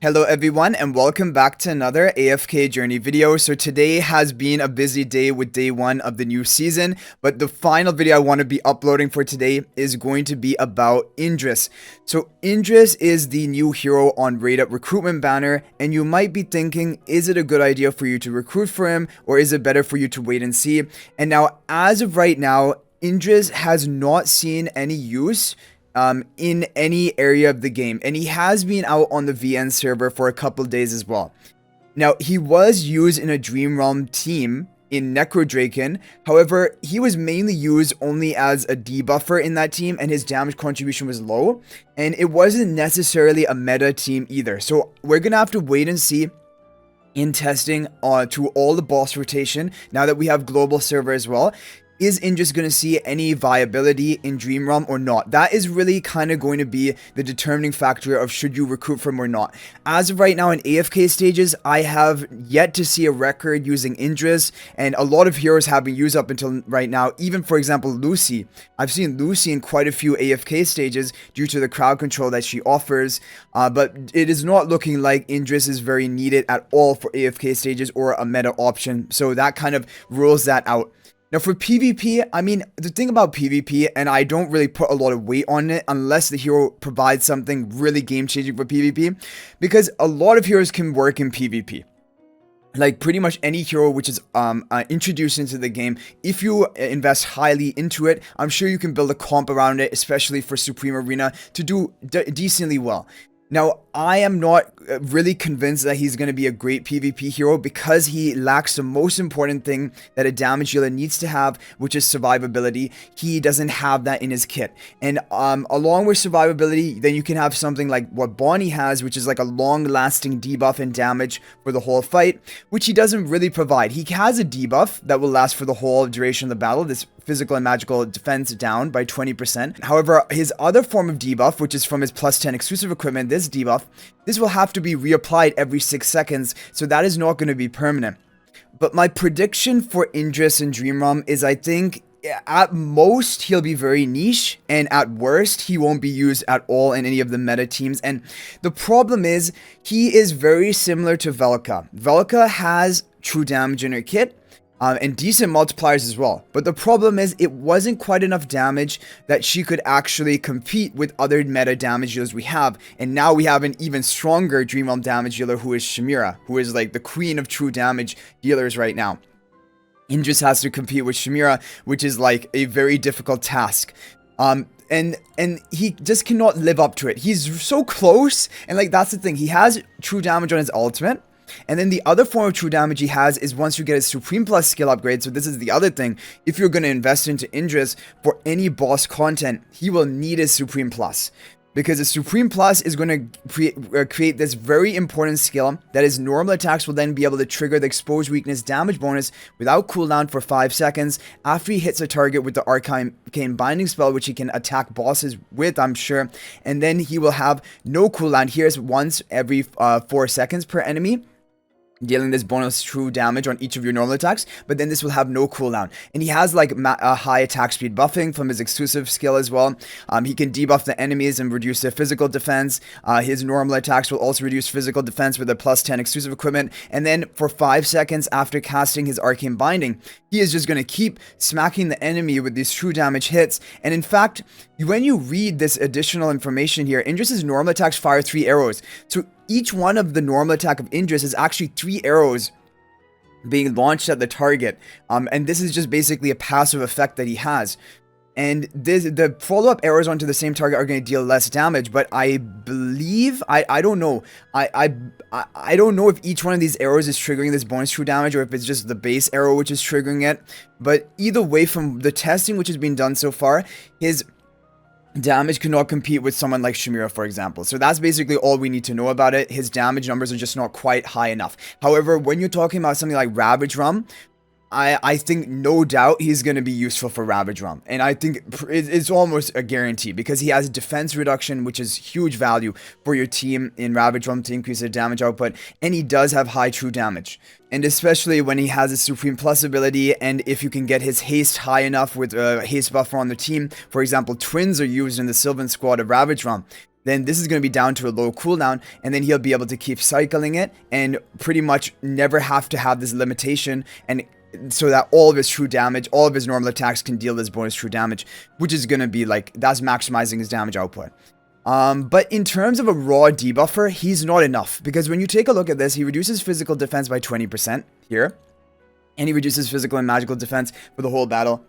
Hello everyone and welcome back to another AFK Journey video. So today has been a busy day with day 1 of the new season, but the final video I want to be uploading for today is going to be about Indris. So Indris is the new hero on Raid recruitment banner, and you might be thinking, is it a good idea for you to recruit for him, or is it better for you to wait and see? And now, as of right now, Indris has not seen any use in any area of the game, and he has been out on the VN server for a couple days as well. Now, he was used in a Dream Realm team in Necrodraken. However, he was mainly used only as a debuffer in that team, and his damage contribution was low, and it wasn't necessarily a meta team either. So we're gonna have to wait and see in testing to all the boss rotation now that we have global server as well. Is Indris going to see any viability in Dream Realm or not? That is really kind of going to be the determining factor of should you recruit from or not. As of right now in AFK stages, I have yet to see a record using Indris, and a lot of heroes have been used up until right now. Even, for example, Lucy. I've seen Lucy in quite a few AFK stages due to the crowd control that she offers, but it is not looking like Indris is very needed at all for AFK stages or a meta option, so that kind of rules that out. Now for PvP, I mean, the thing about PvP, and I don't really put a lot of weight on it unless the hero provides something really game-changing for PvP, because a lot of heroes can work in PvP. Like pretty much any hero which is introduced into the game, if you invest highly into it, I'm sure you can build a comp around it, especially for Supreme Arena, to do decently well. Now, I am not really convinced that he's going to be a great PvP hero because he lacks the most important thing that a damage dealer needs to have, which is survivability. He doesn't have that in his kit. And along with survivability, then you can have something like what Bonnie has, which is like a long-lasting debuff and damage for the whole fight, which he doesn't really provide. He has a debuff that will last for the whole duration of the battle, this physical and magical defense down by 20%. However, his other form of debuff, which is from his plus 10 exclusive equipment, this debuff, this will have to be reapplied every 6 seconds, so that is not going to be permanent. But my prediction for Indris in Dream Realm is, I think, at most, he'll be very niche, and at worst, he won't be used at all in any of the meta teams. And the problem is, he is very similar to Velka. Velka has true damage in her kit, and decent multipliers as well. But the problem is it wasn't quite enough damage that she could actually compete with other meta damage dealers we have. And now we have an even stronger Dream Realm damage dealer who is Shamira, who is like the queen of true damage dealers right now. Indris has to compete with Shamira, which is like a very difficult task. And he just cannot live up to it. He's so close, and like that's the thing. He has true damage on his ultimate. And then the other form of true damage he has is once you get his Supreme Plus skill upgrade. So this is the other thing. If you're going to invest into Indris for any boss content, he will need his Supreme Plus. Because the Supreme Plus is going to create this very important skill that his normal attacks will then be able to trigger the exposed weakness damage bonus without cooldown for 5 seconds after he hits a target with the Arcane Binding spell, which he can attack bosses with, I'm sure. And then he will have no cooldown. Here's once every 4 seconds per enemy, dealing this bonus true damage on each of your normal attacks, but then this will have no cooldown. And he has like a high attack speed buffing from his exclusive skill as well. He can debuff the enemies and reduce their physical defense. His normal attacks will also reduce physical defense with a plus 10 exclusive equipment. And then for 5 seconds after casting his Arcane Binding, he is just going to keep smacking the enemy with these true damage hits. And in fact, when you read this additional information here, Indris' normal attacks fire 3 arrows. So each one of the normal attack of Indris is actually 3 arrows being launched at the target. And this is just basically a passive effect that he has. And the follow-up arrows onto the same target are going to deal less damage, but I believe, I don't know. I don't know if each one of these arrows is triggering this bonus true damage, or if it's just the base arrow which is triggering it. But either way, from the testing which has been done so far, his damage cannot compete with someone like Shamira, for example. So that's basically all we need to know about it. His damage numbers are just not quite high enough. However, when you're talking about something like Ravaged Realm, I think no doubt he's going to be useful for Ravaged Realm. And I think it's almost a guarantee because he has defense reduction, which is huge value for your team in Ravaged Realm to increase their damage output. And he does have high true damage. And especially when he has his Supreme Plus ability, and if you can get his haste high enough with a haste buffer on the team. For example, twins are used in the Sylvan squad of Ravaged Realm. then this is going to be down to a low cooldown, and then he'll be able to keep cycling it and pretty much never have to have this limitation, and so that all of his true damage, all of his normal attacks can deal this bonus true damage, which is going to be like, that's maximizing his damage output. But in terms of a raw debuffer, he's not enough, because when you take a look at this, he reduces physical defense by 20% here, and he reduces physical and magical defense for the whole battle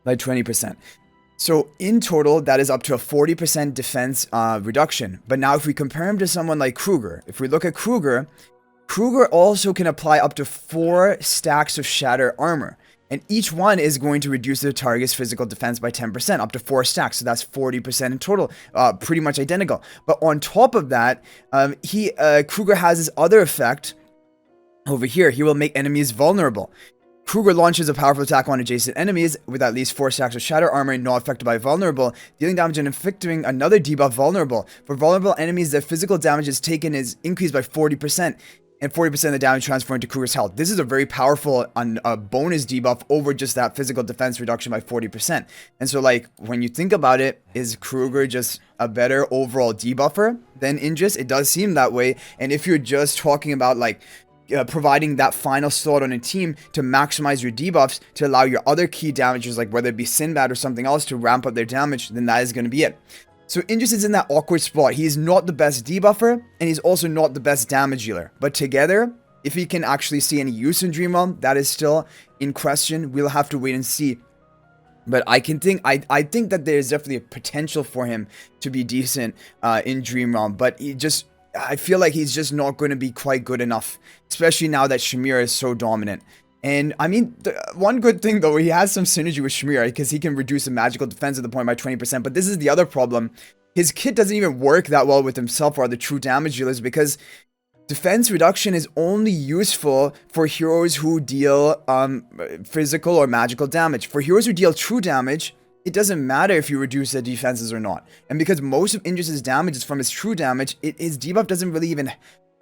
by 20%. So in total, that is up to a 40% defense reduction. But now if we compare him to someone like Kruger, if we look at Kruger, Kruger also can apply up to 4 stacks of Shatter Armor. And each one is going to reduce the target's physical defense by 10%, up to 4 stacks. So that's 40% in total, pretty much identical. But on top of that, Kruger has this other effect over here. He will make enemies vulnerable. Kruger launches a powerful attack on adjacent enemies with at least 4 stacks of Shatter Armor not affected by vulnerable, dealing damage and inflicting another debuff vulnerable. For vulnerable enemies, their physical damage is taken is increased by 40%. And 40% of the damage transferred into Kruger's health. This is a very powerful bonus debuff over just that physical defense reduction by 40%. And so, like, when you think about it, is Kruger just a better overall debuffer than Indris? It does seem that way. And if you're just talking about, like, providing that final slot on a team to maximize your debuffs to allow your other key damages, like whether it be Sinbad or something else, to ramp up their damage, then that is going to be it. So Indris is in that awkward spot. He's not the best debuffer, and he's also not the best damage dealer. But together, if he can actually see any use in Dream Realm, that is still in question. We'll have to wait and see. But I think that there's definitely a potential for him to be decent in Dream Realm. But I feel like he's just not going to be quite good enough, especially now that Shamir is so dominant. And I mean, one good thing though, he has some synergy with Shamir, because he can reduce the magical defense at the point by 20%. But this is the other problem. His kit doesn't even work that well with himself or the true damage dealers, because defense reduction is only useful for heroes who deal physical or magical damage. For heroes who deal true damage, it doesn't matter if you reduce their defenses or not. And because most of Indris' damage is from his true damage, his debuff doesn't really even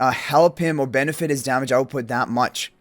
help him or benefit his damage output that much,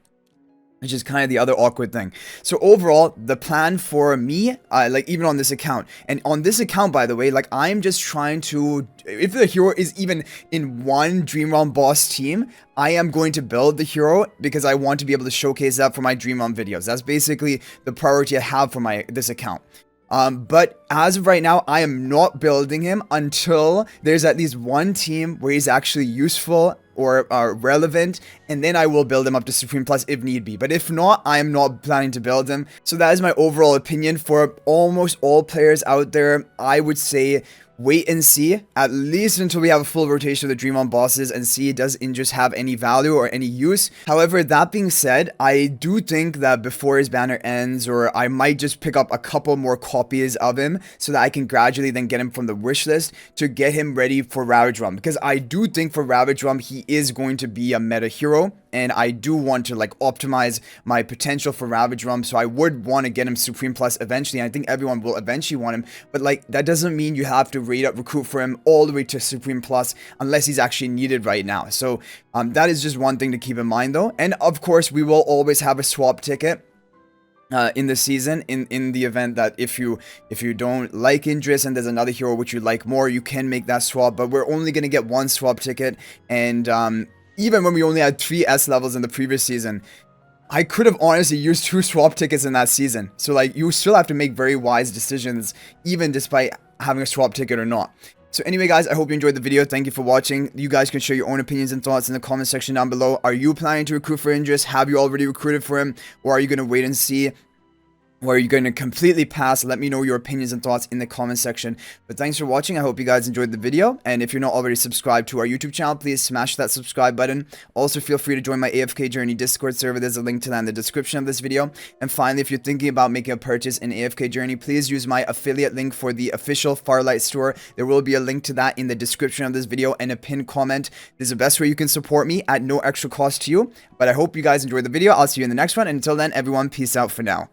which is kind of the other awkward thing. So overall, the plan for me, like even on this account, and on this account, by the way, like I'm just trying to, if the hero is even in one Dream Realm boss team, I am going to build the hero because I want to be able to showcase that for my Dream Realm videos. That's basically the priority I have for this account. But as of right now, I am not building him until there's at least one team where he's actually useful or relevant, and then I will build him up to Supreme Plus if need be. But if not, I am not planning to build him. So that is my overall opinion for almost all players out there. I would say wait and see, at least until we have a full rotation of the Dream On bosses, and see does Indris have any value or any use. However, that being said, I do think that before his banner ends, or I might just pick up a couple more copies of him so that I can gradually then get him from the wish list to get him ready for Ravaged Realm, because I do think for Ravaged Realm he is going to be a meta hero, and I do want to like optimize my potential for Ravaged Realm, so I would want to get him Supreme Plus eventually, and I think everyone will eventually want him, but like that doesn't mean you have to rate up recruit for him all the way to Supreme Plus unless he's actually needed right now. So that is just one thing to keep in mind though. And of course we will always have a swap ticket in the season, in the event that if you don't like Indris and there's another hero which you like more, you can make that swap, but we're only going to get one swap ticket. And even when we only had 3 S levels in the previous season, I could have honestly used 2 swap tickets in that season. So like you still have to make very wise decisions even despite having a swap ticket or not. So anyway guys, I hope you enjoyed the video. Thank you for watching. You guys can share your own opinions and thoughts in the comment section down below. Are you planning to recruit for Indris? Have you already recruited for him? Or are you going to wait and see? Or are you going to completely pass? Let me know your opinions and thoughts in the comment section. But thanks for watching. I hope you guys enjoyed the video. And if you're not already subscribed to our YouTube channel, please smash that subscribe button. Also, feel free to join my AFK Journey Discord server. There's a link to that in the description of this video. And finally, if you're thinking about making a purchase in AFK Journey, please use my affiliate link for the official Farlight store. There will be a link to that in the description of this video and a pinned comment. This is the best way you can support me at no extra cost to you. But I hope you guys enjoyed the video. I'll see you in the next one. And until then, everyone, peace out for now.